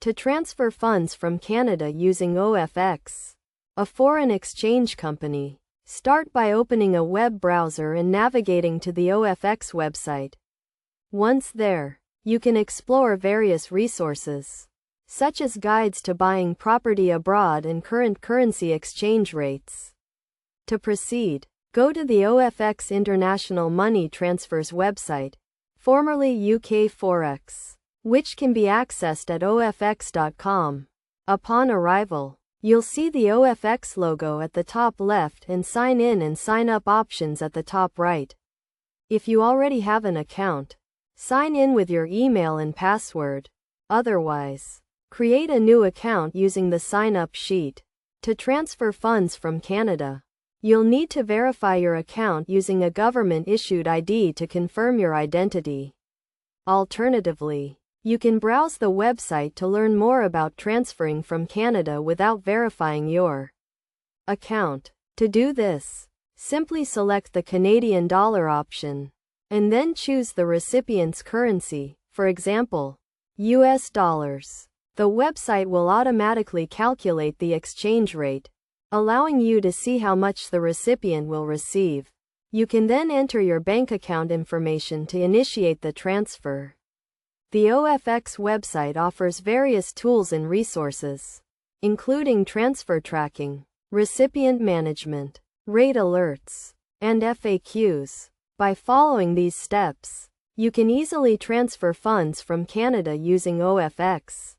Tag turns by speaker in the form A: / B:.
A: To transfer funds from Canada using OFX, a foreign exchange company, start by opening a web browser and navigating to the OFX website. Once there, you can explore various resources, such as guides to buying property abroad and current currency exchange rates. To proceed, go to the OFX International Money Transfers website, formerly UK Forex, which can be accessed at ofx.com. Upon arrival, you'll see the OFX logo at the top left and sign in and sign up options at the top right. If you already have an account, sign in with your email and password. Otherwise, create a new account using the sign-up sheet. To transfer funds from Canada, you'll need to verify your account using a government-issued ID to confirm your identity. Alternatively, you can browse the website to learn more about transferring from Canada without verifying your account. To do this, simply select the Canadian dollar option, and then choose the recipient's currency, for example, US dollars. The website will automatically calculate the exchange rate, allowing you to see how much the recipient will receive. You can then enter your bank account information to initiate the transfer. The OFX website offers various tools and resources, including transfer tracking, recipient management, rate alerts, and FAQs. By following these steps, you can easily transfer funds from Canada using OFX.